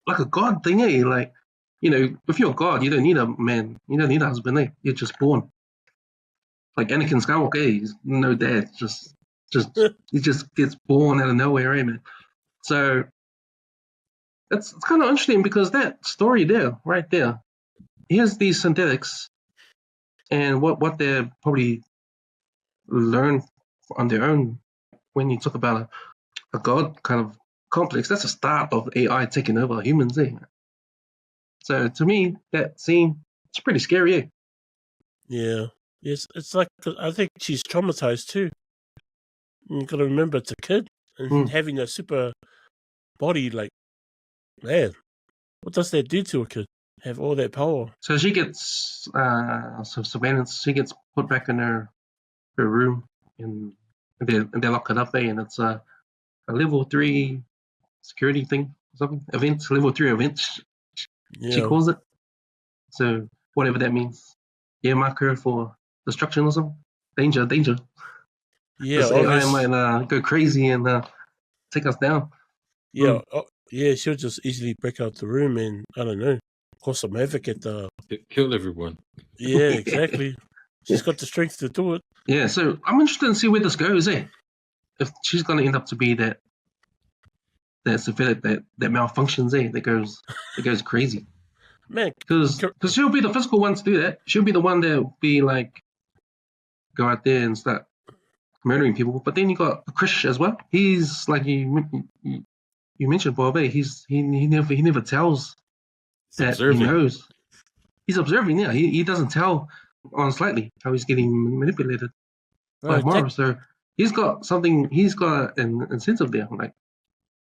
like a God thing, Like, if you're God, you don't need a man, you don't need a husband, You're just born. Like Anakin Skywalker, he's no dad, just he just gets born out of nowhere, man. So it's kind of interesting because that story there, right there, here's these synthetics and what they probably learn on their own. When you talk about a God kind of complex, that's the start of AI taking over humans, So to me, that scene, it's pretty scary, Yeah. It's like, I think she's traumatized too. You got to remember, it's a kid, and having a super body, like, man, what does that do to a kid? Have all that power. So she gets surveillance. She gets put back in her room, and they lock it up there, and it's a level 3 security thing, something level 3 event. She calls it. So whatever that means, marker for destruction or something. Danger. Yeah, AI might go crazy and take us down. Yeah, she'll just easily break out the room and, I don't know, cause some havoc at the... Kill everyone. Yeah, exactly. She's got the strength to do it. Yeah, so I'm interested to see where this goes, If she's going to end up to be that synthetic that malfunctions, that goes crazy. Man, because she'll be the physical one to do that. She'll be the one that will be like, go out there and start murdering people. But then you got Krish as well. He's like, you you mentioned Bob, he never tells It's that observing. he knows. He's observing. Yeah, he doesn't tell on slightly how he's getting manipulated by Morrow. So he's got something. He's got an incentive there. Like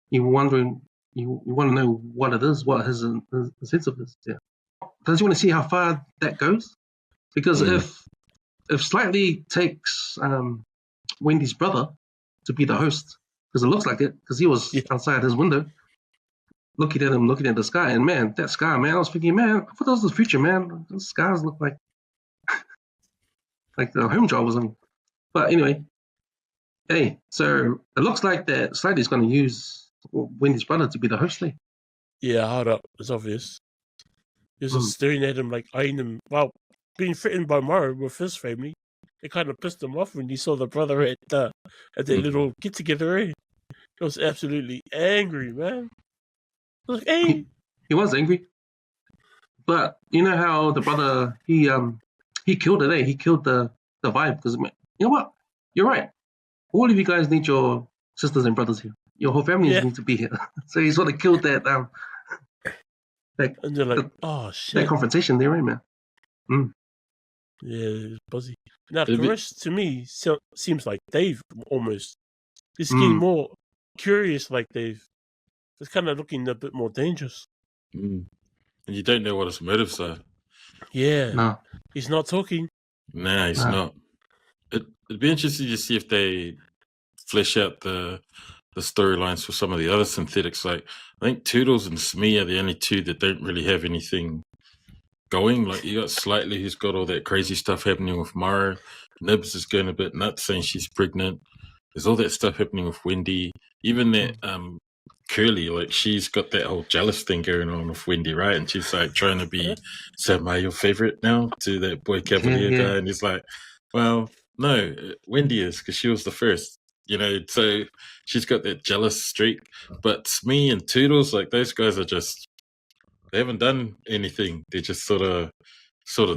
you're wondering, you want to know what it is, what his incentive is. Yeah. Does you want to see how far that goes? Because if Slightly takes Wendy's brother to be the host, because it looks like it, because he was outside his window, looking at the sky, and man, that sky, man, I was thinking, man, I thought that was the future, man. The skies look like the home job was on. But anyway, hey, so it looks like that Slightly's going to use Wendy's brother to be the host there. Yeah, hold up. It's obvious. He was just staring at him, like eyeing him. Well, being threatened by Morrow with his family, it kind of pissed him off when he saw the brother at their little get together. He was absolutely angry, man. Like, hey, he was angry, but you know how the brother he killed it. He killed the vibe because you know what? You're right. All of you guys need your sisters and brothers here. Your whole family need to be here. So he sort of killed that. And they're like, oh shit, that confrontation there, right, man? Yeah, it's buzzy. Now, Koresh to me seems like Dave almost. He's getting more curious, like Dave. It's kind of looking a bit more dangerous. And you don't know what his motives are. Yeah, no, he's not talking. Nah, he's not. It'd be interesting to see if they flesh out the storylines for some of the other synthetics. Like I think Toodles and Smee are the only two that don't really have anything going. Like you got Slightly, who's got all that crazy stuff happening with Morrow. Nibs is going a bit nuts, saying she's pregnant. There's all that stuff happening with Wendy. Even that Curly, like she's got that whole jealous thing going on with Wendy, right? And she's like trying to be, so am I your favorite now to that boy Cavalier guy? And he's like, well, no, Wendy is because she was the first. You know, so she's got that jealous streak. But Smee and Toodles, like those guys are just, they haven't done anything. They're just sort of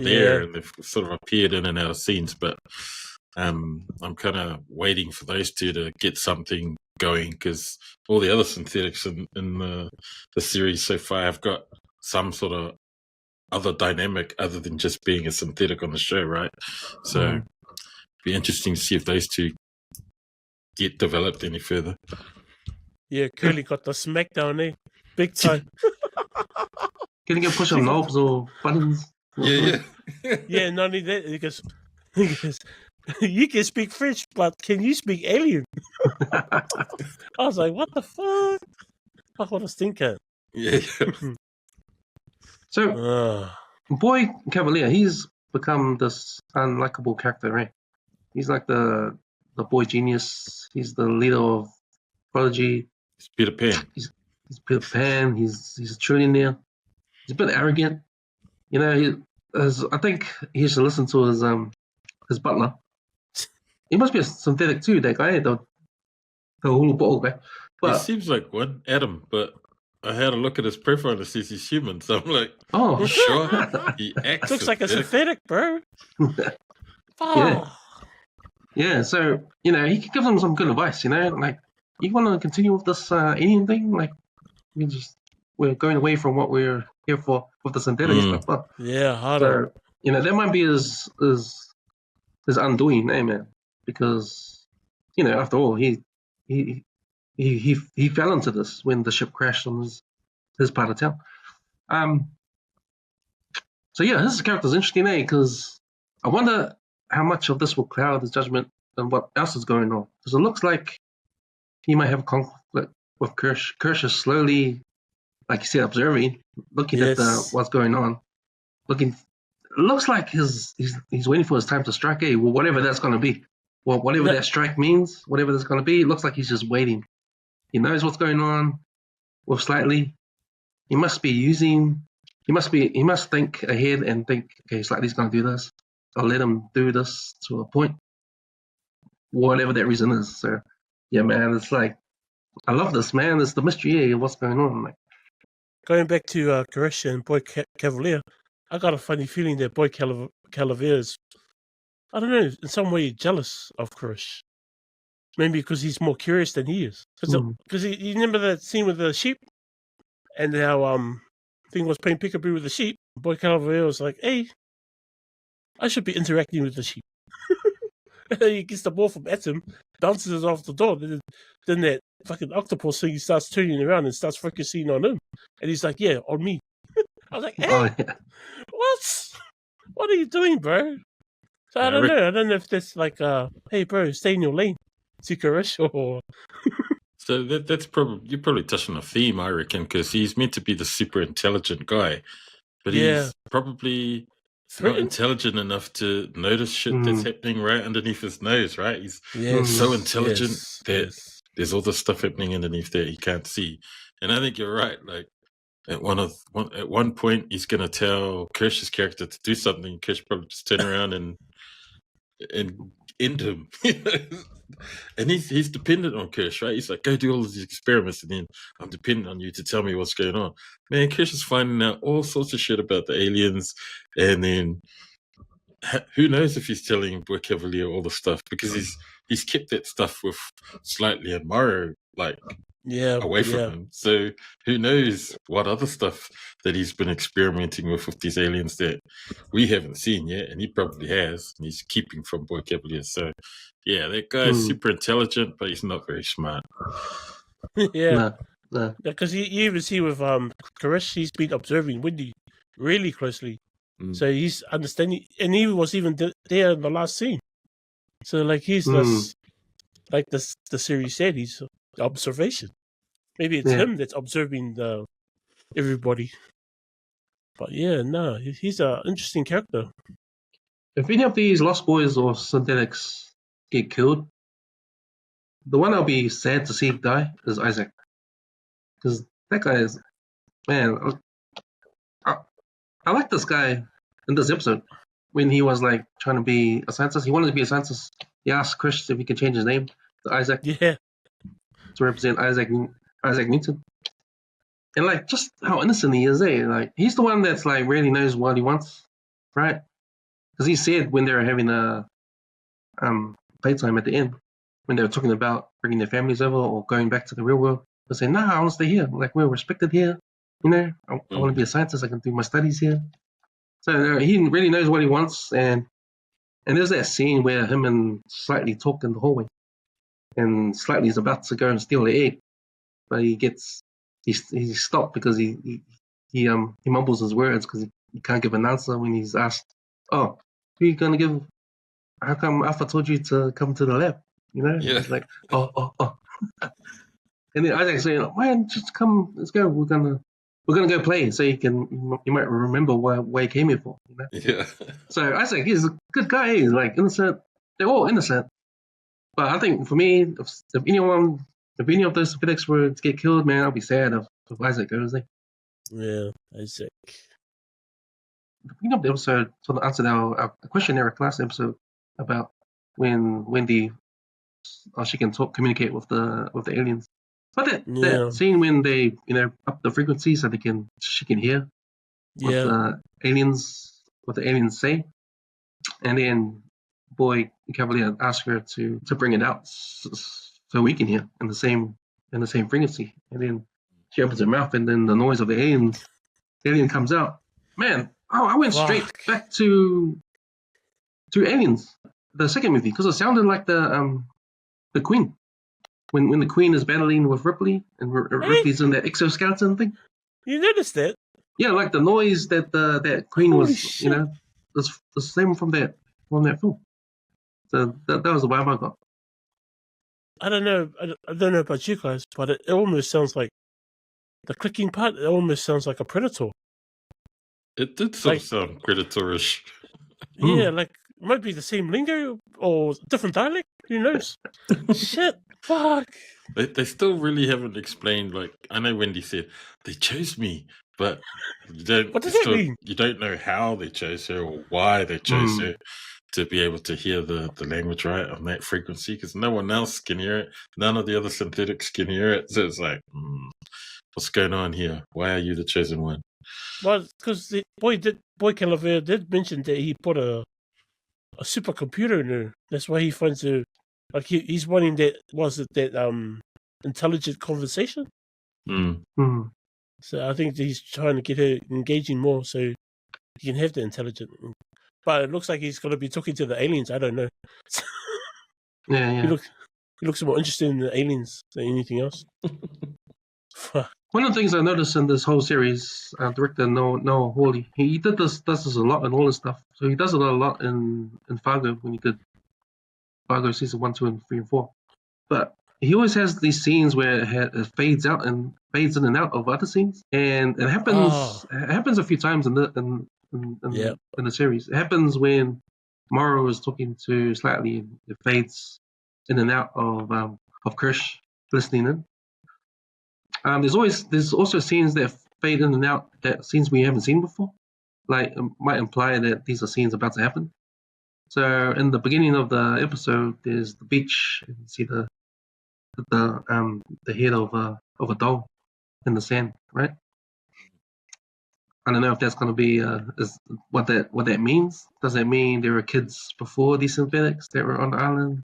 there, and they've sort of appeared in and out of scenes. But I'm kind of waiting for those two to get something going because all the other synthetics in the series so far have got some sort of other dynamic other than just being a synthetic on the show, right? So it'd be interesting to see if those two get developed any further. Yeah, Curly got the smackdown, eh? Big time. Can you get push on knobs or buttons? Yeah. Yeah, not only that, because you can speak French, but can you speak alien? I was like, what the fuck? I want to stinker. Yeah. So, Boy Cavalier, he's become this unlikable character, right? He's like the boy genius. He's the leader of Prodigy. He's Peter Pan. He's Peter Pan. He's a trillionaire. He's a bit arrogant. You know, I think he should listen to his butler. He must be a synthetic too, that guy, the hula bottle guy. But he seems like one, Adam, but I had a look at his profile and it says he's human, so I'm like, oh, sure, he acts looks like a synthetic, bro. Yeah, so, you know, he could give them some good advice, you know, like, you want to continue with this alien thing? Like, we're going away from what we're here for with the synthetic stuff. But, yeah, harder. So, you know, that might be his undoing, man, because, you know, after all, he fell into this when the ship crashed on his part of town. So yeah, his character's interesting, because I wonder how much of this will cloud his judgment and what else is going on. Because it looks like he might have a conflict with Kirsch. Kirsch is slowly, like you said, observing, looking at what's going on. It looks like he's waiting for his time to strike. Well, whatever that's going to be. Well, whatever that strike means, whatever that's going to be, it looks like he's just waiting. He knows what's going on with Slightly. He must think ahead and think, okay, Slightly's going to do this. I'll let him do this to a point, whatever that reason is. So, yeah, man, it's like, I love this, man. It's the mystery of what's going on. Like, going back to Koresh and Boy Cavalier, I got a funny feeling that Boy Cavalier is, I don't know, in some way jealous of Koresh. Maybe because he's more curious than he is. Because you remember that scene with the sheep, and how thing was playing peekaboo with the sheep. Boy Calvary was like, "Hey, I should be interacting with the sheep." He gets the ball from Atom, bounces it off the door. Then that fucking octopus thing starts turning around and starts focusing on him, and he's like, "Yeah, on me." I was like, "Hey, what? What are you doing, bro?" So I don't know. I don't know if that's like, "Hey, bro, stay in your lane, Sikarish," or. So that's probably you're probably touching a theme, I reckon, because he's meant to be the super intelligent guy, but he's probably not intelligent enough to notice shit that's happening right underneath his nose. Right? He's so intelligent that there's all this stuff happening underneath there he can't see. And I think you're right. Like at one point, he's gonna tell Kirsch's character to do something. Kirsch probably just turn around and end him. And he's dependent on Kirsch, right? He's like, go do all of these experiments, and then I'm dependent on you to tell me what's going on. Man, Kirsch is finding out all sorts of shit about the aliens, and then who knows if he's telling Boy Cavalier all the stuff, because he's kept that stuff with Slightly and Morrow, like away from him. So who knows what other stuff that he's been experimenting with these aliens that we haven't seen yet, and he probably has, and he's keeping from Boy Cavalier. So yeah, that guy's super intelligent, but he's not very smart. Because you even see with Koresh, he's been observing Wendy really closely, so he's understanding, and he was even there in the last scene. So like he's just like the series said, he's observation. Maybe it's him that's observing everybody. But yeah, no, he's an interesting character. If any of these Lost Boys or synthetics get killed, the one I'll be sad to see die is Isaac. Because that guy is, man, I like this guy in this episode. When he was like trying to be a scientist, he wanted to be a scientist. He asked Chris if he could change his name to Isaac. Yeah. To represent Isaac Newton. And like just how innocent he is, like he's the one that's like really knows what he wants, right? Because he said when they were having a playtime at the end, when they were talking about bringing their families over or going back to the real world, they say, "Nah, I want to stay here. Like we're respected here, you know. I want to be a scientist. I can do my studies here." So he really knows what he wants, and there's that scene where him and Slightly talk in the hallway, and Slightly's about to go and steal the egg, but he's stopped because he mumbles his words because he can't give an answer when he's asked, "Oh, who are you gonna give? How come Alpha told you to come to the lab?" You know, It's like, oh. And then Isaac's saying, "Man, just come, let's go. We're gonna go play, so you might remember why he came here for." You know? Yeah. So Isaac, he's a good guy. He's like innocent. They're all innocent. But I think for me, if any of those synthetics were to get killed, man, I'll be sad if Isaac goes. Yeah, Isaac. The beginning of the episode sort of answered our question in our class episode about when Wendy, she can communicate with the aliens. But that scene when they up the frequency so she can hear what the aliens say, and then Boy Cavalier asked her to bring it out so we can hear in the same frequency, and then she opens her mouth, and then the noise of the alien comes out. Man, I went straight back to Aliens, the second movie, because it sounded like the Queen. When the Queen is battling with Ripley, and Ripley's in that exoskeleton thing. You noticed that? Yeah, like the noise that that Queen Holy was, shit. the same from that film. So that was the vibe I got. I don't know. I don't know about you guys, but it almost sounds like the clicking part. It almost sounds like a Predator. It did sort of sound Predatorish. Yeah, like it might be the same lingo or different dialect. Who knows? Shit. Fuck. They still really haven't explained. Like, I know Wendy said they chose me, but you don't. What does that mean? You don't know how they chose her or why they chose her to be able to hear the language right on that frequency, because no one else can hear it. None of the other synthetics can hear it. So it's like, what's going on here? Why are you the chosen one? Well, because the Boy Calaveras did mention that he put a supercomputer in her. That's why he finds her Like he's wanting that intelligent conversation. Mm. So I think he's trying to get her engaging more so he can have the intelligent. But it looks like he's going to be talking to the aliens. I don't know. Yeah. He looks more interested in the aliens than anything else. One of the things I noticed in this whole series, director Noah Hawley, he does this a lot in all his stuff. So he does it a lot in Fargo when he did Fargo season 1, 2, and 3, and 4. But he always has these scenes where it fades out and fades in and out of other scenes, and it happens. It happens a few times in the series. It happens when Morrow is talking to Slightly, and it fades in and out of Kirsch listening in. There's also scenes that fade in and out, that scenes we haven't seen before. Like, it might imply that these are scenes about to happen. So in the beginning of the episode, there's the beach, and you see the head of a doll in the sand, right? I don't know if that's going to be is what that means. Does that mean there were kids before these synthetics that were on the island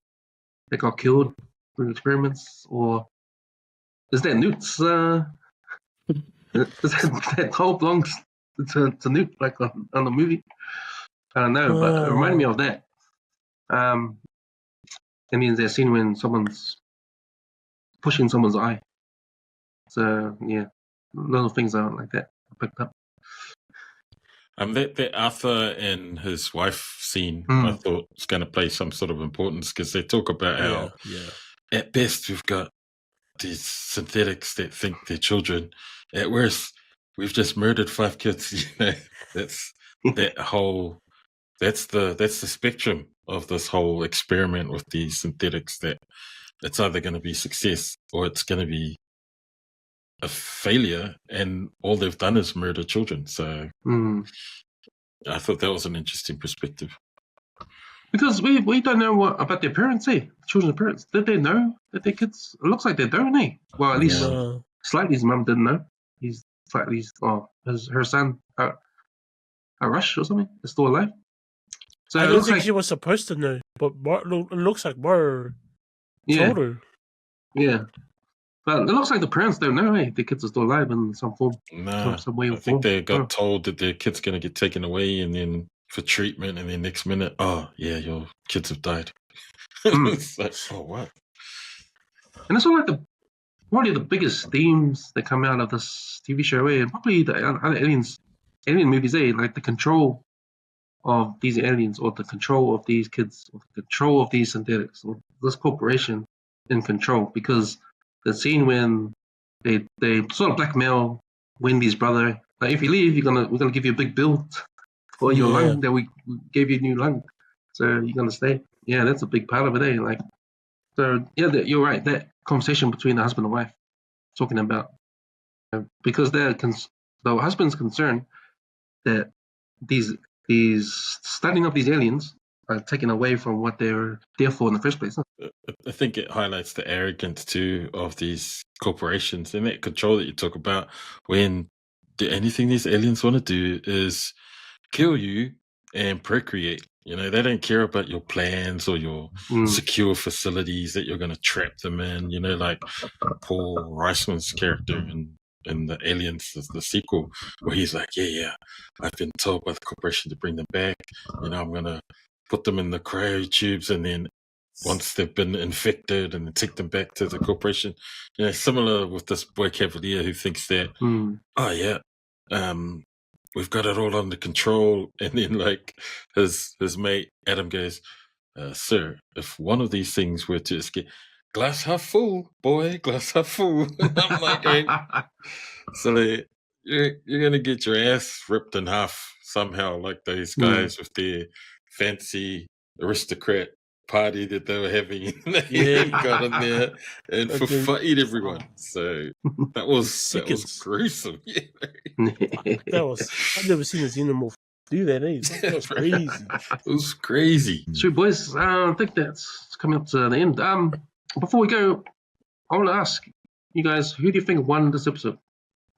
that got killed through experiments, or is that Newt's? That doll belongs to Newt, like on the movie? I don't know, but it reminded me of that. It means that scene when someone's pushing someone's eye. So yeah, little things are like that I picked up. That Arthur and his wife scene, I thought was going to play some sort of importance, because they talk about how at best we've got these synthetics that think they're children. At worst, we've just murdered 5 kids. You know, that's that's the spectrum of this whole experiment with these synthetics, that it's either going to be success or it's going to be a failure, and all they've done is murder children. So I thought that was an interesting perspective. Because we don't know what about their parents, eh? Children's parents. Did they know that their kids? It looks like they don't, eh? Well, at least Slightly's mum didn't know. He's Slightly's, her son, Rush or something, is still alive. So I don't think she was supposed to know, but it looks like Mar told her. Yeah. But it looks like the parents don't know, eh? The kids are still alive in some form. Some way I think they got told that their kid's going to get taken away, and then for treatment, and then next minute, your kids have died. It's like, what? And it's all like one of the biggest themes that come out of this TV show, and probably the other alien movies, like the control of these aliens, or the control of these kids, or the control of these synthetics, or this corporation in control. Because the scene when they sort of blackmail Wendy's brother, like, if you leave, we're gonna give you a big bill for your lung that we gave you a new lung, so you're gonna stay. Yeah, that's a big part of it, eh? Like, so yeah, you're right. That conversation between the husband and wife, talking about, because the husband's concerned that these starting up these aliens are taken away from what they were there for in the first place. I think it highlights the arrogance too of these corporations and that control that you talk about. When anything these aliens want to do is kill you and procreate. You know, they don't care about your plans or your secure facilities that you're going to trap them in. You know, like Paul Reisman's character in the Aliens, the sequel, where he's like, I've been told by the corporation to bring them back. You know, I'm going to put them in the cryo tubes, and then once they've been infected, and then take them back to the corporation. You know, similar with this boy Cavalier who thinks that, we've got it all under control. And then, like, his mate Adam goes, sir, if one of these things were to escape, glass half full, boy, glass half full. I'm like, hey, so you're gonna get your ass ripped in half somehow, like those guys with their fancy aristocrat party that they were having. They got in there and fight everyone. So that was gruesome. I've never seen a xenomorph do that either. That was crazy. It was crazy. So, boys, I think that's coming up to the end. Before we go, I want to ask you guys, who do you think won this episode?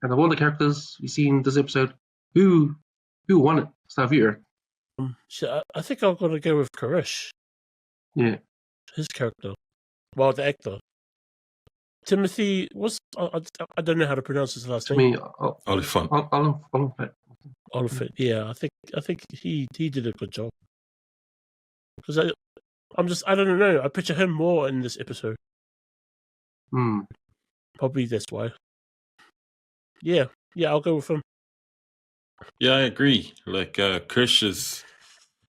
And of all the characters we've seen this episode, who won it? Start with you, Eric. I think I'm going to go with Karish. Yeah. his character. Well, the actor. Timothy was I don't know how to pronounce his last To name. me, Oliphant. Oliphant. Yeah, I think he did a good job. Because I don't know. I picture him more in this episode. Probably that's why. Yeah, I'll go with him. Yeah, I agree. Like Krish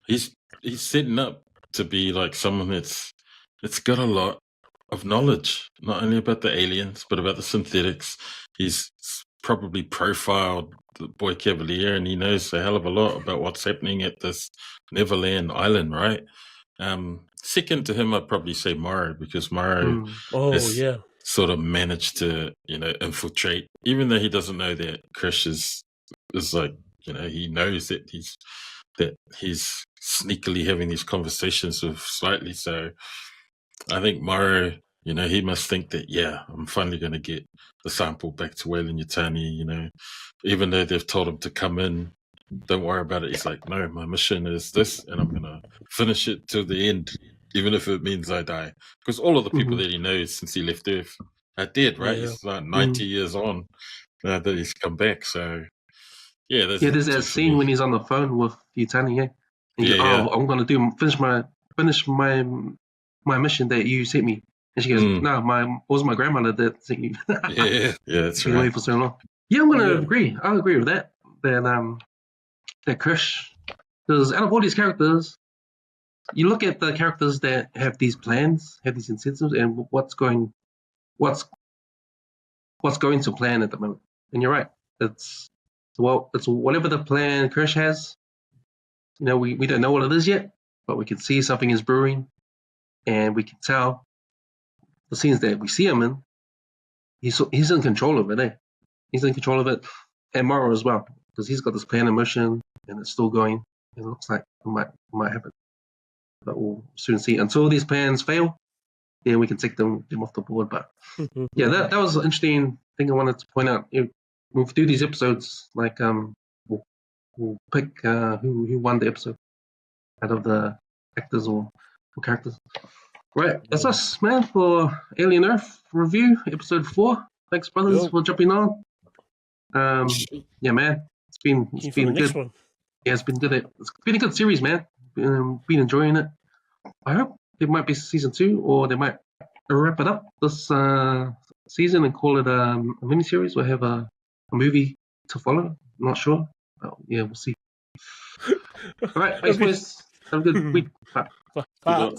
he's setting up to be like someone that's got a lot of knowledge, not only about the aliens but about the synthetics. He's probably profiled the boy Cavalier, and he knows a hell of a lot about what's happening at this Neverland Island, right? Second to him, I'd probably say Morrow, because Morrow has sort of managed to, infiltrate, even though he doesn't know that Krish is like, he knows that he's sneakily having these conversations with Slightly. So I think Morrow, he must think that, I'm finally going to get the sample back to Weyland Yutani, even though they've told him to come in, don't worry about it. He's like, no, my mission is this, and I'm going to finish it till the end, even if it means I die. Because all of the people that he knows since he left Earth are dead, right? Yeah. He's like 90 years on that he's come back. So, there's that scene when he's on the phone with Yutani, I'm going to finish my mission that you sent me. And she goes, no, it was my grandmother that sent you. That's right. Waiting for so long. Yeah, I'm going to agree. I'll agree with that. That Krish, because out of all these characters, you look at the characters that have these plans, have these incentives, and what's going to plan at the moment. And you're right. It's whatever the plan Krish has. We don't know what it is yet, but we can see something is brewing, and we can tell the scenes that we see him in. He's in control of it. He's in control of it, and Morrow as well, because he's got this plan in motion, and it's still going. It looks like it might happen, but we'll soon see. Until these plans fail, then we can take them off the board. But that was an interesting thing I wanted to point out. We'll do these episodes like we'll pick who won the episode out of the actors or characters. Right, that's us, man, for Alien Earth review, episode 4. Thanks, brothers, for jumping on. Man, it's been good. One. Yeah, it's been good. It's been a good series, man. Been enjoying it. I hope there might be season 2, or they might wrap it up this season and call it a mini-series. We'll have a movie to follow. I'm not sure. But we'll see. All right, thanks, boys. Have a good week. Bye. Bye.